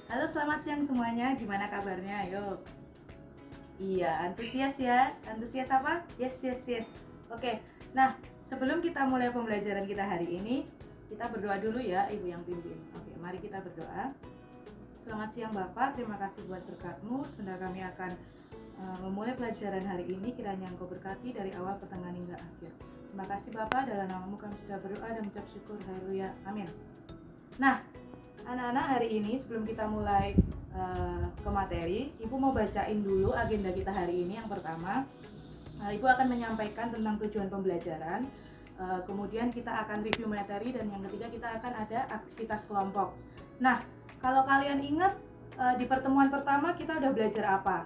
Halo, selamat siang semuanya. Gimana kabarnya? Ayo. Iya, antusias ya. Antusias apa? Yes, yes, yes. Oke. Nah, sebelum kita mulai pembelajaran kita hari ini, kita berdoa dulu ya, Ibu yang pimpin. Oke, mari kita berdoa. Selamat siang Bapak, terima kasih buat berkat-Mu. Sebentar kami akan memulai pelajaran hari ini, kiranya Engkau berkati dari awal pertengahan hingga akhir. Terima kasih Bapak, dalam nama-Mu kami sudah berdoa dan mengucap syukur. Haleluya. Amin. Nah, anak-anak, hari ini sebelum kita mulai ke materi, Ibu mau bacain dulu agenda kita hari ini. Yang pertama, Ibu akan menyampaikan tentang tujuan pembelajaran, kemudian kita akan review materi, dan yang ketiga kita akan ada aktivitas kelompok. Nah, kalau kalian ingat, di pertemuan pertama kita udah belajar apa?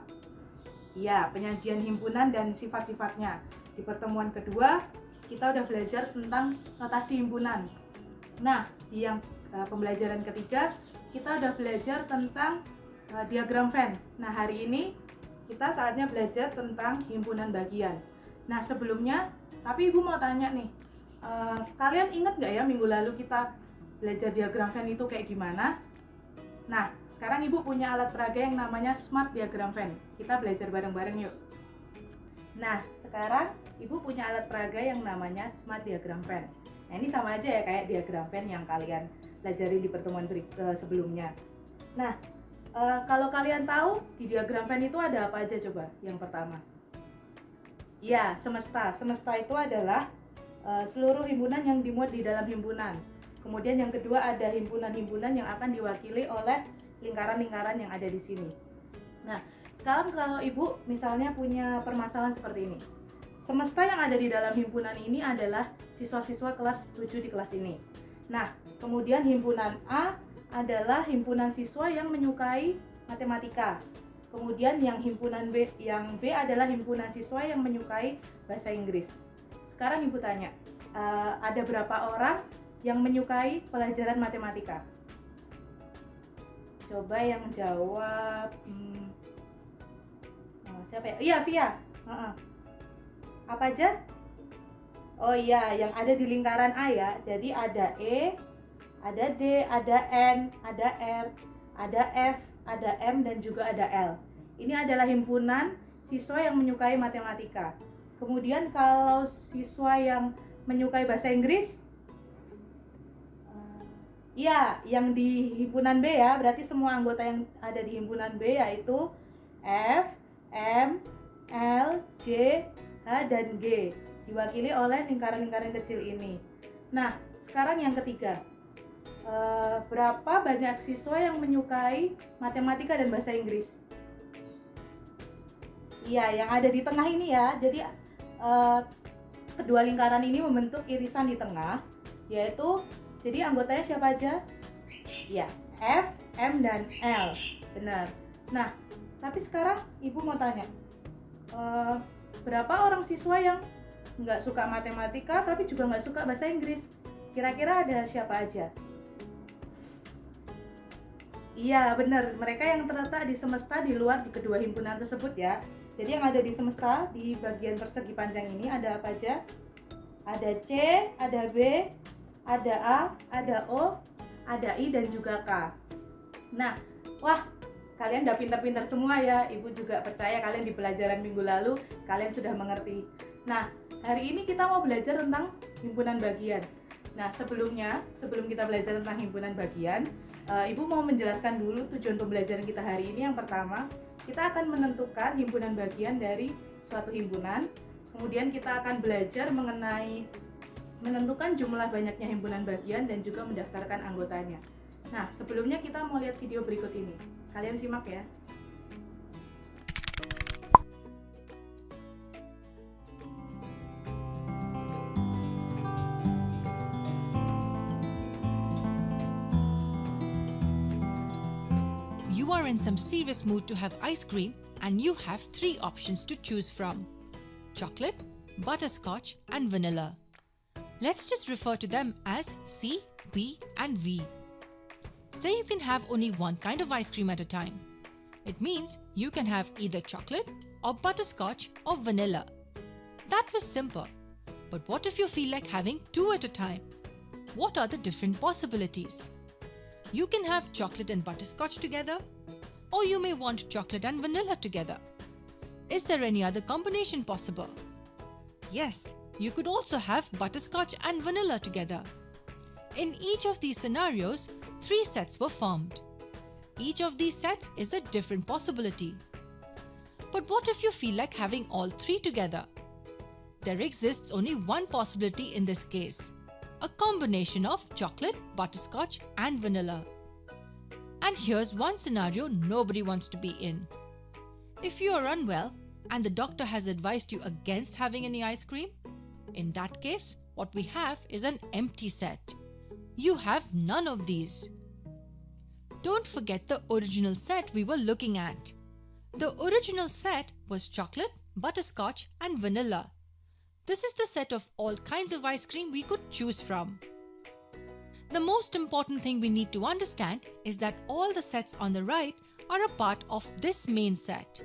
Ya, penyajian himpunan dan sifat-sifatnya. Di pertemuan kedua kita udah belajar tentang notasi himpunan. Nah, di yang pembelajaran ketiga kita udah belajar tentang diagram Venn. Nah, hari ini kita saatnya belajar tentang himpunan bagian. Nah, sebelumnya, tapi Ibu mau tanya nih, kalian ingat nggak ya minggu lalu kita belajar diagram Venn itu kayak gimana? Nah, sekarang Ibu punya alat peraga yang namanya Smart Diagram Venn. Kita belajar bareng-bareng yuk. Nah, sekarang Ibu punya alat peraga yang namanya Smart Diagram Venn. Nah, ini sama aja ya kayak diagram Venn yang kalian pelajari di pertemuan sebelumnya. Nah, kalau kalian tahu di diagram Venn itu ada apa aja coba? Yang pertama, ya, semesta. Semesta itu adalah seluruh himpunan yang dimuat di dalam himpunan. Kemudian yang kedua ada himpunan-himpunan yang akan diwakili oleh lingkaran-lingkaran yang ada di sini. Nah, sekarang kalau Ibu misalnya punya permasalahan seperti ini. Semesta yang ada di dalam himpunan ini adalah siswa-siswa kelas 7 di kelas ini. Nah, kemudian himpunan A adalah himpunan siswa yang menyukai matematika. Kemudian yang himpunan B, adalah himpunan siswa yang menyukai bahasa Inggris. Sekarang Ibu tanya, ada berapa orang yang menyukai pelajaran matematika? Coba yang jawab, siapa ya? Iya, Via. Apa aja? Oh iya, yang ada di lingkaran A ya. Jadi ada E, ada D, ada N, ada R, ada F, ada M, dan juga ada L. Ini adalah himpunan siswa yang menyukai matematika. Kemudian kalau siswa yang menyukai bahasa Inggris, iya, yang di himpunan B ya, berarti semua anggota yang ada di himpunan B yaitu F, M, L, J, H, dan G, diwakili oleh lingkaran-lingkaran kecil ini. Nah, sekarang yang ketiga, berapa banyak siswa yang menyukai matematika dan bahasa Inggris? Iya, yang ada di tengah ini ya. Jadi kedua lingkaran ini membentuk irisan di tengah, yaitu jadi anggotanya siapa aja? Ya, F, M, dan L. Benar. Nah, tapi sekarang Ibu mau tanya, berapa orang siswa yang nggak suka matematika tapi juga nggak suka bahasa Inggris? Kira-kira ada siapa aja? Iya, benar. Mereka yang terletak di semesta di luar di kedua himpunan tersebut ya. Jadi yang ada di semesta di bagian persegi panjang ini ada apa aja? Ada C, ada B, ada A, ada O, ada I, dan juga K. Nah, wah, kalian udah pintar-pintar semua ya. Ibu juga percaya kalian di pelajaran minggu lalu kalian sudah mengerti. Nah, hari ini kita mau belajar tentang himpunan bagian. Nah, sebelum kita belajar tentang himpunan bagian, Ibu mau menjelaskan dulu tujuan pembelajaran kita hari ini. Yang pertama, kita akan menentukan himpunan bagian dari suatu himpunan. Kemudian kita akan belajar mengenai menentukan jumlah banyaknya himpunan bagian dan juga mendaftarkan anggotanya. Nah, sebelumnya kita mau lihat video berikut ini. Kalian simak ya. You are in some serious mood to have ice cream and you have 3 options to choose from: chocolate, butterscotch, and vanilla. Let's just refer to them as C, B, and V. Say you can have only one kind of ice cream at a time. It means you can have either chocolate or butterscotch or vanilla. That was simple. But what if you feel like having 2 at a time? What are the different possibilities? You can have chocolate and butterscotch together, or you may want chocolate and vanilla together. Is there any other combination possible? Yes, you could also have butterscotch and vanilla together. In each of these scenarios, 3 sets were formed. Each of these sets is a different possibility. But what if you feel like having all 3 together? There exists only one possibility in this case, a combination of chocolate, butterscotch and vanilla. And here's one scenario nobody wants to be in. If you are unwell and the doctor has advised you against having any ice cream, in that case, what we have is an empty set. You have none of these. Don't forget the original set we were looking at. The original set was chocolate, butterscotch and vanilla. This is the set of all kinds of ice cream we could choose from. The most important thing we need to understand is that all the sets on the right are a part of this main set.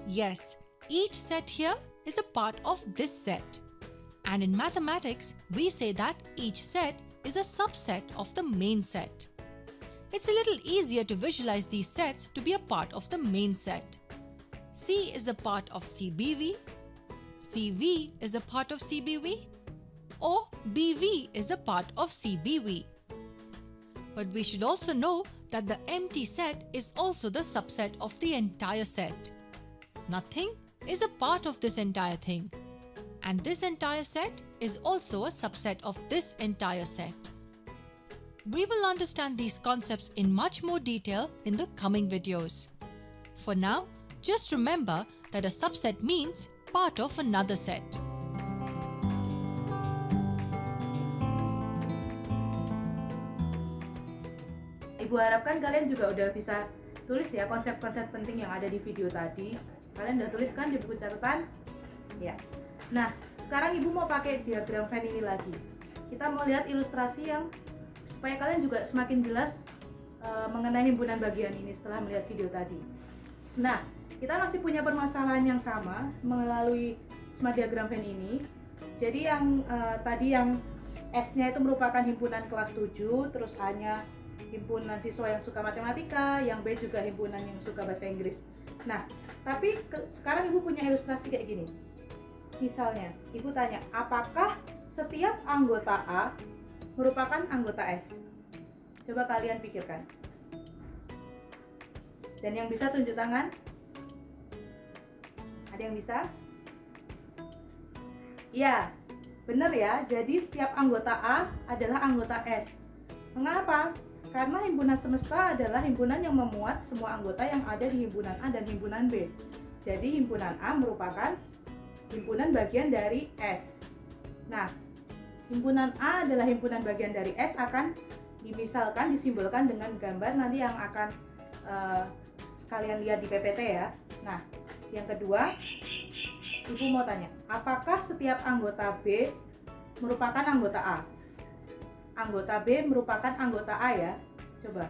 Yes, each set here is a part of this set. And in mathematics, we say that each set is a subset of the main set. It's a little easier to visualize these sets to be a part of the main set. C is a part of CBV, CV is a part of CBV, or BV is a part of CBV. But we should also know that the empty set is also the subset of the entire set. Nothing is a part of this entire thing. And this entire set is also a subset of this entire set. We will understand these concepts in much more detail in the coming videos. For now, just remember that a subset means part of another set. Ibu harapkan kalian juga udah bisa tulis ya konsep-konsep penting yang ada di video tadi. Kalian udah tulis kan di buku catatan? Ya. Nah, sekarang Ibu mau pakai diagram Venn ini lagi. Kita mau lihat ilustrasi yang supaya kalian juga semakin jelas mengenai himpunan bagian ini setelah melihat video tadi. Nah, kita masih punya permasalahan yang sama melalui smart diagram Venn ini. Jadi yang tadi yang S-nya itu merupakan himpunan kelas 7, terus A-nya himpunan siswa yang suka matematika, yang B juga himpunan yang suka bahasa Inggris. Nah, tapi sekarang Ibu punya ilustrasi kayak gini. Misalnya, Ibu tanya, apakah setiap anggota A merupakan anggota S? Coba kalian pikirkan. Dan yang bisa tunjuk tangan? Ada yang bisa? Iya, benar ya. Jadi setiap anggota A adalah anggota S. Mengapa? Karena himpunan semesta adalah himpunan yang memuat semua anggota yang ada di himpunan A dan himpunan B. Jadi himpunan A merupakan himpunan bagian dari S. Nah, himpunan A adalah himpunan bagian dari S akan disimbolkan dengan gambar nanti yang akan kalian lihat di PPT ya. Nah, yang kedua, Ibu mau tanya, apakah setiap anggota B merupakan anggota A? Anggota B merupakan anggota A ya? Coba.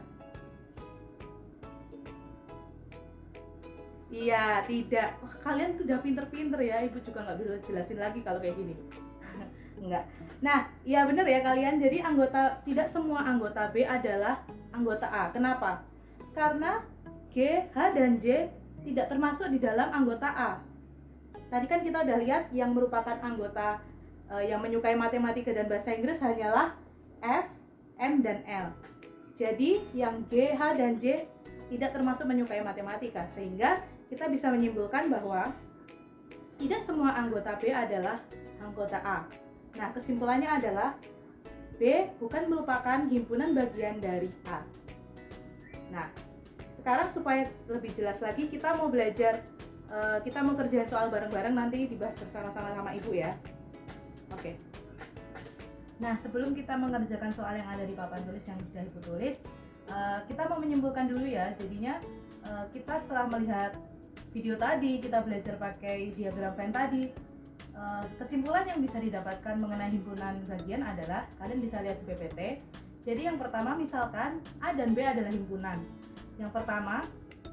Iya, tidak. Wah, kalian sudah pinter-pinter ya. Ibu juga nggak bisa jelasin lagi kalau kayak gini. Enggak. Nah, iya bener ya kalian. Jadi tidak semua anggota B adalah anggota A. Kenapa? Karena G, H, dan J tidak termasuk di dalam anggota A. Tadi kan kita udah lihat yang merupakan anggota yang menyukai matematika dan bahasa Inggris hanyalah F, M, dan L. Jadi yang G, H, dan J tidak termasuk menyukai matematika, sehingga kita bisa menyimpulkan bahwa tidak semua anggota B adalah anggota A. Nah, kesimpulannya adalah B bukan merupakan himpunan bagian dari A. Nah, sekarang supaya lebih jelas lagi, kita mau belajar, kita mau kerjain soal bareng-bareng, nanti dibahas bersama-sama sama Ibu ya. Oke. Nah, sebelum kita mengerjakan soal yang ada di papan tulis yang sudah Ibu tulis, kita mau menyimpulkan dulu ya. Jadinya kita setelah melihat video tadi, kita belajar pakai diagram Venn tadi, kesimpulan yang bisa didapatkan mengenai himpunan bagian adalah kalian bisa lihat di PPT. Jadi yang pertama, misalkan A dan B adalah himpunan. Yang pertama,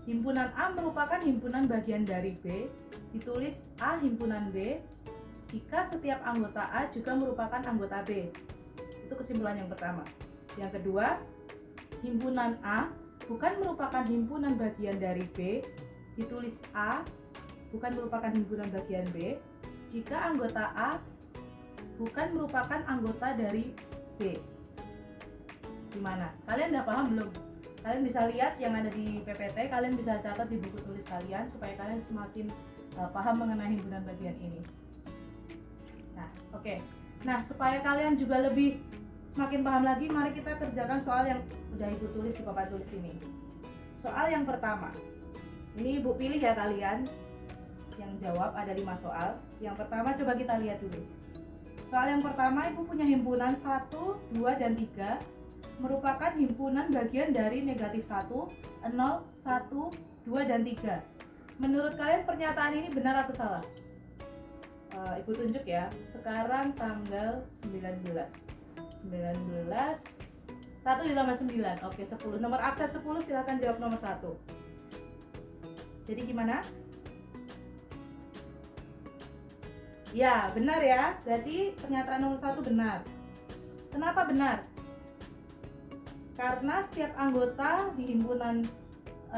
himpunan A merupakan himpunan bagian dari B, ditulis A himpunan B jika setiap anggota A juga merupakan anggota B. Itu kesimpulan yang pertama. Yang kedua, himpunan A bukan merupakan himpunan bagian dari B, ditulis A bukan merupakan himpunan bagian B jika anggota A bukan merupakan anggota dari B. Gimana? Kalian udah paham belum? Kalian bisa lihat yang ada di PPT, kalian bisa catat di buku tulis kalian supaya kalian semakin paham mengenai himpunan bagian ini. Nah, oke. Nah, supaya kalian juga lebih semakin paham lagi, mari kita kerjakan soal yang udah Ibu tulis di papan tulis ini. Soal yang pertama. Ini Ibu pilih ya kalian. Yang jawab ada 5 soal. Yang pertama coba kita lihat dulu. Soal yang pertama, Ibu punya himpunan 1, 2, dan 3 merupakan himpunan bagian dari negatif 1, 0, 1, 2, dan 3. Menurut kalian pernyataan ini benar atau salah? Ibu tunjuk ya. Sekarang tanggal 19. 1 ditambah 9. Oke, 10. Nomor absen 10 silakan jawab nomor 1. Jadi gimana? Ya, benar ya. Berarti pernyataan nomor 1 benar. Kenapa benar? Karena setiap anggota di himpunan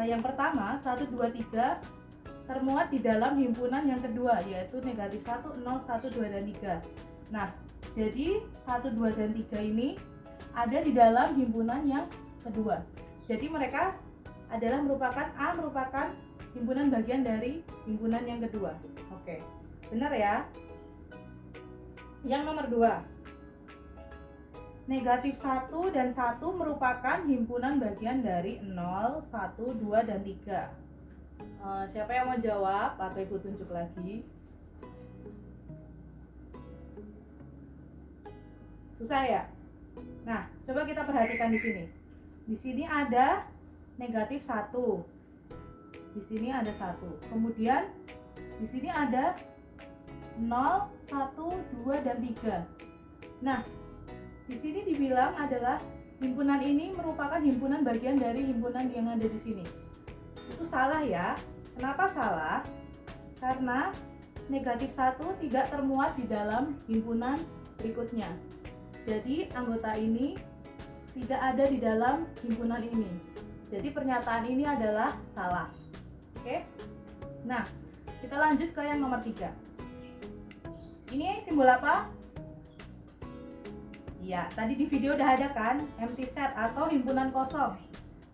yang pertama, 1, 2, 3 termuat di dalam himpunan yang kedua, yaitu negatif 1, 0, 1, 2, dan 3. Nah, jadi 1, 2, dan 3 ini ada di dalam himpunan yang kedua. Jadi mereka merupakan himpunan bagian dari himpunan yang kedua. Oke, benar ya? Yang nomor 2. Negatif 1 dan 1 merupakan himpunan bagian dari 0, 1, 2, dan 3. Siapa yang mau jawab? Atau Ibu tunjuk lagi? Susah ya? Nah, coba kita perhatikan di sini. Di sini ada negatif 1. Di sini ada 1. Kemudian di sini ada 0, 1, 2, dan 3. Nah, di sini dibilang adalah himpunan ini merupakan himpunan bagian dari himpunan yang ada di sini. Itu salah ya. Kenapa salah? Karena negatif 1 tidak termuat di dalam himpunan berikutnya. Jadi anggota ini tidak ada di dalam himpunan ini. Jadi pernyataan ini adalah salah. Oke? Nah, kita lanjut ke yang nomor 3. Ini simbol apa? Ya, tadi di video udah ada kan, empty set atau himpunan kosong.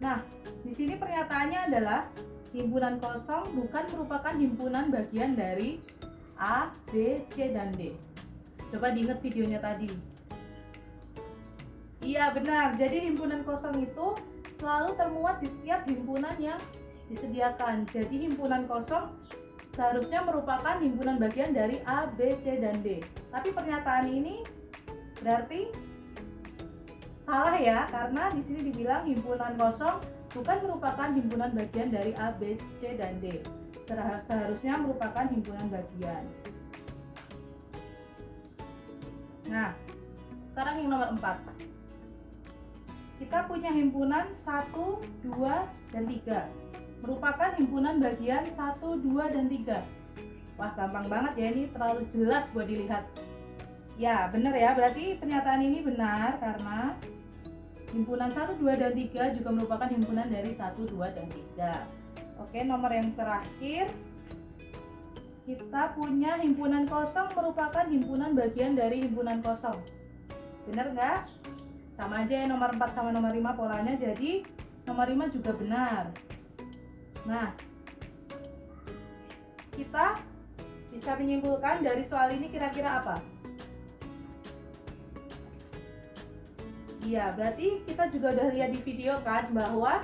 Nah, di sini pernyataannya adalah himpunan kosong bukan merupakan himpunan bagian dari A, B, C, dan D. Coba diingat videonya tadi. Iya, benar. Jadi himpunan kosong itu selalu termuat di setiap himpunan yang disediakan. Jadi himpunan kosong seharusnya merupakan himpunan bagian dari A, B, C, dan D. Tapi pernyataan ini berarti salah ya, karena di sini dibilang himpunan kosong bukan merupakan himpunan bagian dari A, B, C, dan D. Seharusnya merupakan himpunan bagian. Nah, sekarang yang nomor 4. Kita punya himpunan 1, 2, dan 3. Merupakan himpunan bagian 1, 2, dan 3. Wah, gampang banget ya, ini terlalu jelas buat dilihat. Ya, benar ya. Berarti pernyataan ini benar karena himpunan 1, 2, dan 3 juga merupakan himpunan dari 1, 2, dan 3. Oke, nomor yang terakhir. Kita punya himpunan kosong merupakan himpunan bagian dari himpunan kosong. Benar nggak? Sama aja ya nomor 4 sama nomor 5 polanya, jadi nomor 5 juga benar. Nah, kita bisa menyimpulkan dari soal ini kira-kira apa? Iya, berarti kita juga udah lihat di video kan bahwa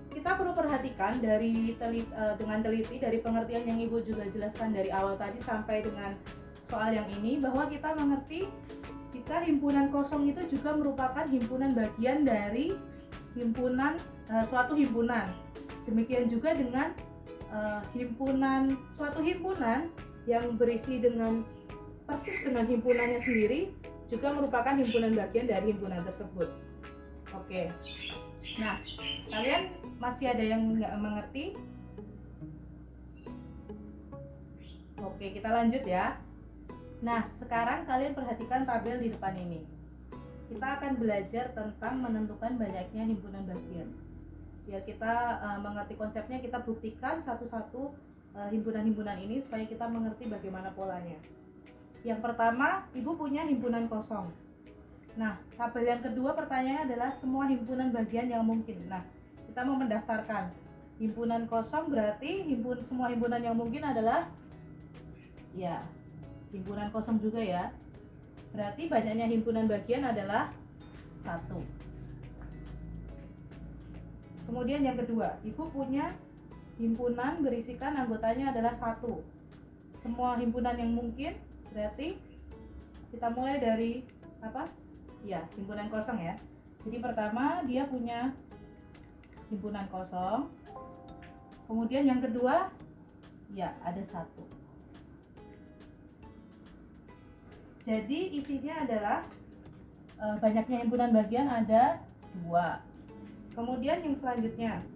kita perlu perhatikan dengan teliti dari pengertian yang Ibu juga jelaskan dari awal tadi sampai dengan soal yang ini, bahwa kita mengerti jika himpunan kosong itu juga merupakan himpunan bagian dari suatu himpunan. Demikian juga dengan suatu himpunan yang berisi dengan persis dengan himpunannya sendiri juga merupakan himpunan bagian dari himpunan tersebut. Oke. Nah, kalian masih ada yang nggak mengerti? Oke, kita lanjut ya. Nah, sekarang kalian perhatikan tabel di depan ini. kita akan belajar tentang menentukan banyaknya himpunan bagian. Biar kita mengerti konsepnya, kita buktikan satu-satu himpunan-himpunan ini supaya kita mengerti bagaimana polanya. Yang pertama, Ibu punya himpunan kosong. Nah, tabel yang kedua pertanyaannya adalah semua himpunan bagian yang mungkin. Nah, kita mau mendaftarkan himpunan kosong, berarti semua himpunan yang mungkin adalah ya himpunan kosong juga ya. Berarti banyaknya himpunan bagian adalah 1. Kemudian yang kedua, Ibu punya himpunan berisikan anggotanya adalah 1. Semua himpunan yang mungkin, berarti kita mulai dari apa? Ya, himpunan kosong ya. Jadi pertama dia punya himpunan kosong. Kemudian yang kedua, ya ada 1. Jadi isinya adalah banyaknya himpunan bagian ada 2. Kemudian yang selanjutnya,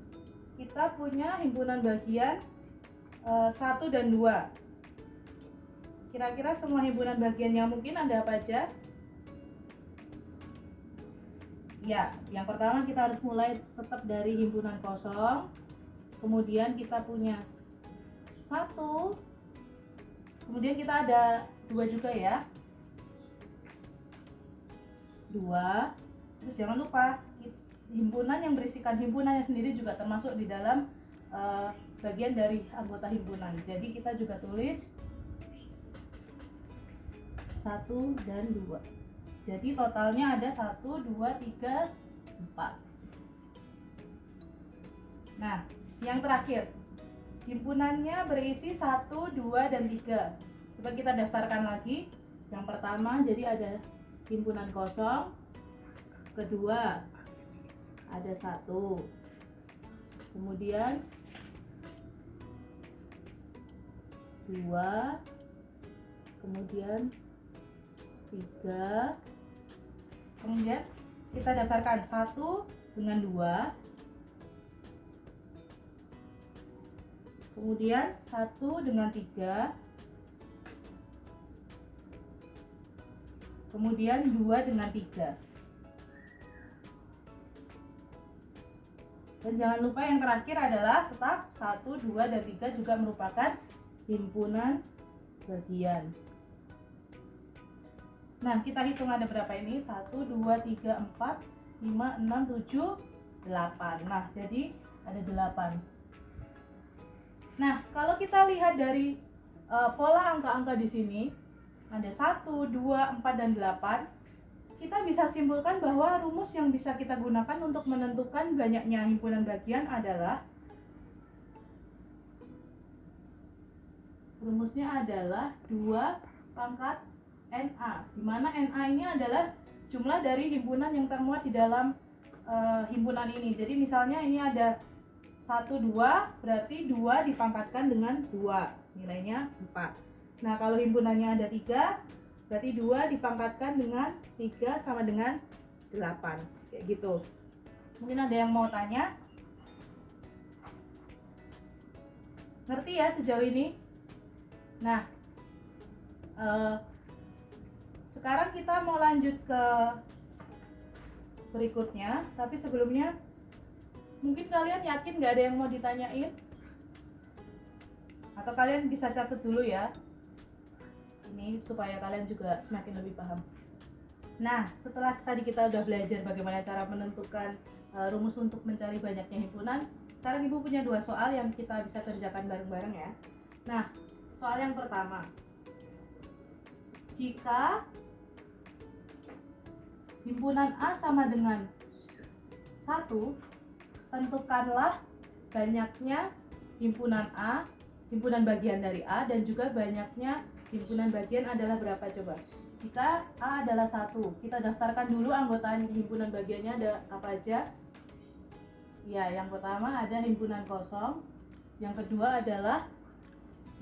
kita punya himpunan bagian 1 dan 2. Kira-kira semua himpunan bagian yang mungkin ada apa aja? Ya, yang pertama kita harus mulai tetap dari himpunan kosong. Kemudian kita punya 1. Kemudian kita ada 2 juga ya. 2. Terus jangan lupa himpunan yang berisikan himpunannya sendiri juga termasuk di dalam bagian dari anggota himpunan. Jadi kita juga tulis 1 dan 2. Jadi totalnya ada 1, 2, 3, 4. Nah, yang terakhir, himpunannya berisi 1, 2, dan 3. Coba kita daftarkan lagi. Yang pertama, jadi ada himpunan kosong. Kedua, ada 1. Kemudian 2. Kemudian 3. Kemudian kita daftarkan 1 dengan 2. Kemudian 1 dengan 3. Kemudian 2 dengan 3. Dan jangan lupa yang terakhir adalah tetap 1, 2, dan 3 juga merupakan himpunan bagian. Nah, kita hitung ada berapa ini? 1, 2, 3, 4, 5, 6, 7, 8. Nah, jadi ada 8. Nah, kalau kita lihat dari pola angka-angka di sini, ada 1, 2, 4, dan 8. Kita bisa simpulkan bahwa rumus yang bisa kita gunakan untuk menentukan banyaknya himpunan bagian adalah rumusnya adalah 2 pangkat NA, di mana NA ini adalah jumlah dari himpunan yang termuat di dalam himpunan ini. Jadi misalnya ini ada 1, 2, berarti 2 dipangkatkan dengan 2, nilainya 4. Nah, kalau himpunannya ada 3, berarti 2 dipangkatkan dengan 3 sama dengan 8. Kayak gitu. Mungkin ada yang mau tanya? Ngerti ya sejauh ini? Nah, sekarang kita mau lanjut ke berikutnya, tapi sebelumnya mungkin kalian yakin nggak ada yang mau ditanyain? Atau kalian bisa catat dulu ya, ini supaya kalian juga semakin lebih paham. Nah, setelah tadi kita udah belajar bagaimana cara menentukan rumus untuk mencari banyaknya himpunan, sekarang Ibu punya 2 soal yang kita bisa kerjakan bareng-bareng ya. Nah, soal yang pertama, jika himpunan A sama dengan 1, tentukanlah banyaknya himpunan A, himpunan bagian dari A, dan juga banyaknya himpunan bagian adalah berapa coba? Jika A adalah 1, kita daftarkan dulu anggota himpunan bagiannya ada apa aja. Ya, yang pertama ada himpunan kosong, yang kedua adalah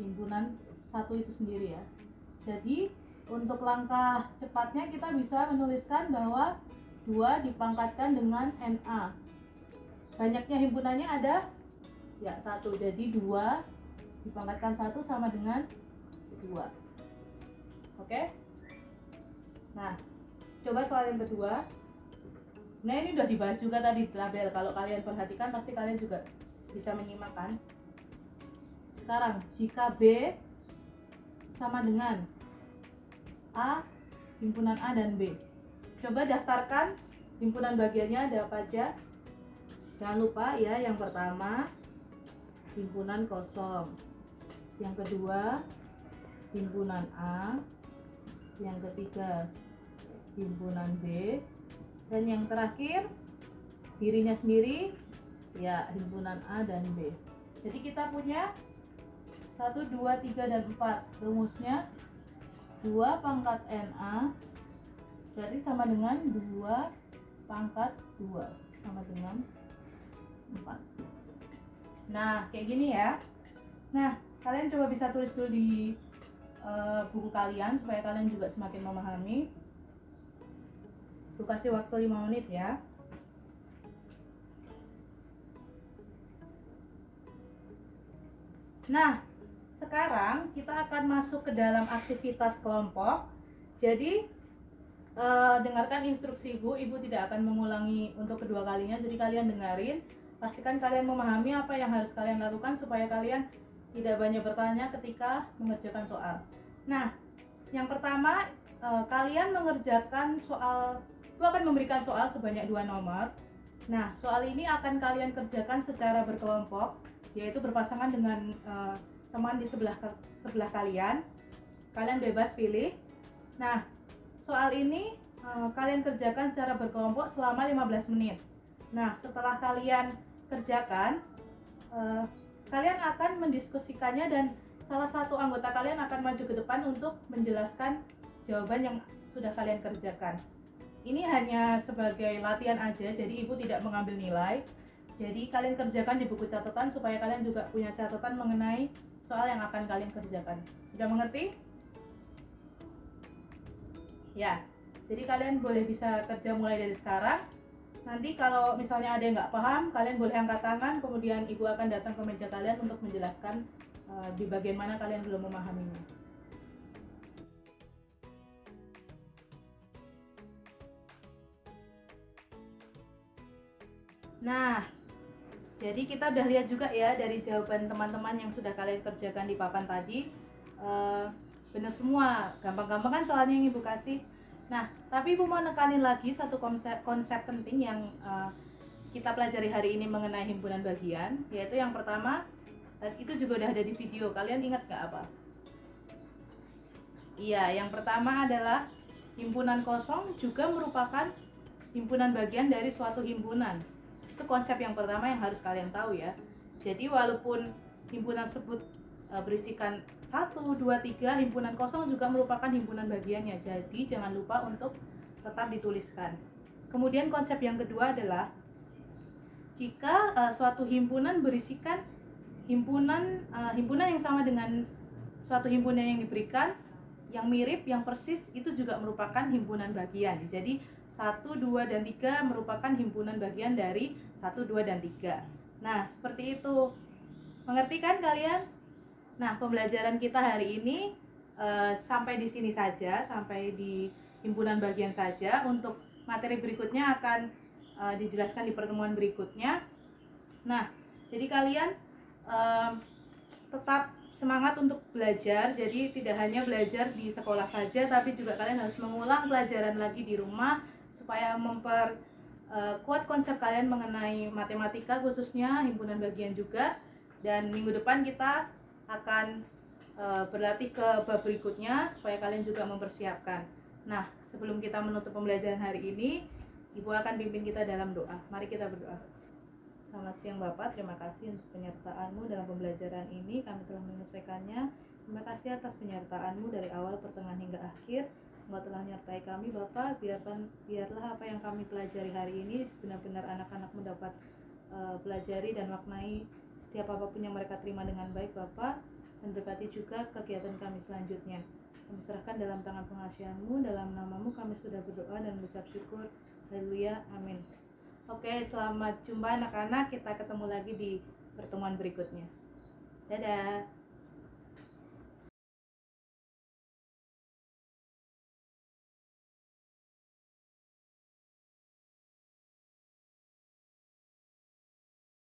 himpunan 1 itu sendiri ya. Jadi untuk langkah cepatnya kita bisa menuliskan bahwa 2 dipangkatkan dengan NA. Banyaknya himpunannya ada ya 1, jadi 2 dipangkatkan 1 sama dengan 2. Oke? Nah, Coba soal yang kedua. Nah, ini udah dibahas juga tadi di tabel. Kalau kalian perhatikan pasti kalian juga bisa menyimak kan. Sekarang jika B sama dengan A, himpunan A dan B. Coba daftarkan himpunan bagiannya ada apa aja. Jangan lupa ya, yang pertama himpunan kosong, yang kedua himpunan A, yang ketiga himpunan B, dan yang terakhir dirinya sendiri ya, himpunan A dan B. Jadi kita punya 1, 2, 3, dan 4. Rumusnya 2 pangkat NA berarti sama dengan 2 pangkat 2 sama dengan 4. Nah, kayak gini ya. Nah, kalian coba bisa tulis dulu di buku kalian supaya kalian juga semakin memahami. Aku kasih waktu 5 menit ya. Nah, sekarang kita akan masuk ke dalam aktivitas kelompok. Jadi dengarkan instruksi ibu tidak akan mengulangi untuk kedua kalinya. Jadi kalian dengarin, pastikan kalian memahami apa yang harus kalian lakukan supaya kalian tidak banyak bertanya ketika mengerjakan soal. Nah, yang pertama kalian mengerjakan soal. Ibu akan memberikan soal sebanyak 2 nomor. Nah, soal ini akan kalian kerjakan secara berkelompok, yaitu berpasangan dengan teman di sebelah kalian. Kalian bebas pilih. Nah, soal ini kalian kerjakan secara berkelompok selama 15 menit. Nah, setelah kalian kerjakan, kalian akan mendiskusikannya dan salah satu anggota kalian akan maju ke depan untuk menjelaskan jawaban yang sudah kalian kerjakan. Ini hanya sebagai latihan aja, jadi ibu tidak mengambil nilai. Jadi kalian kerjakan di buku catatan supaya kalian juga punya catatan mengenai soal yang akan kalian kerjakan. Sudah mengerti? Ya, jadi kalian boleh bisa kerja mulai dari sekarang. Nanti kalau misalnya ada yang nggak paham, kalian boleh angkat tangan, kemudian ibu akan datang ke meja kalian untuk menjelaskan di bagian mana kalian belum memahaminya. Nah, jadi kita udah lihat juga ya dari jawaban teman-teman yang sudah kalian kerjakan di papan tadi. Benar semua, gampang-gampang kan soalnya yang ibu kasih. Nah, tapi ibu mau nekanin lagi satu konsep penting yang kita pelajari hari ini mengenai himpunan bagian, yaitu yang pertama, itu juga udah ada di video. Kalian ingat nggak apa? Iya, yang pertama adalah himpunan kosong juga merupakan himpunan bagian dari suatu himpunan. Itu konsep yang pertama yang harus kalian tahu ya. Jadi walaupun himpunan tersebut berisikan 1, 2, 3, himpunan kosong juga merupakan himpunan bagiannya. Jadi jangan lupa untuk tetap dituliskan. Kemudian konsep yang kedua adalah jika suatu himpunan berisikan himpunan yang sama dengan suatu himpunan yang diberikan, yang mirip, yang persis, itu juga merupakan himpunan bagian. Jadi 1, 2, dan 3 merupakan himpunan bagian dari 1, 2, dan 3. Nah, seperti itu. Mengerti kan kalian? Nah, pembelajaran kita hari ini sampai di sini saja, sampai di himpunan bagian saja. Untuk materi berikutnya akan dijelaskan di pertemuan berikutnya. Nah, jadi kalian tetap semangat untuk belajar. Jadi tidak hanya belajar di sekolah saja, tapi juga kalian harus mengulang pelajaran lagi di rumah supaya memperkuat konsep kalian mengenai matematika, khususnya himpunan bagian juga. Dan minggu depan kita akan berlatih ke bab berikutnya supaya kalian juga mempersiapkan. Nah, sebelum kita menutup pembelajaran hari ini, Ibu akan pimpin kita dalam doa. Mari kita berdoa. Selamat siang Bapak, terima kasih untuk penyertaan-Mu dalam pembelajaran ini. Kami telah menyelesaikannya. Terima kasih atas penyertaan-Mu dari awal, pertengahan hingga akhir. Engkau telah menyertai kami Bapak. Biarlah apa yang kami pelajari hari ini benar-benar anak-anak-Mu dapat pelajari dan maknai setiap apapun yang mereka terima dengan baik Bapak. Dan berkati juga kegiatan kami selanjutnya. Kami serahkan dalam tangan pengasihan-Mu. Dalam nama-Mu kami sudah berdoa dan mengucap syukur. Haleluya, amin. Oke, selamat jumpa anak-anak. Kita ketemu lagi di pertemuan berikutnya. Dadah.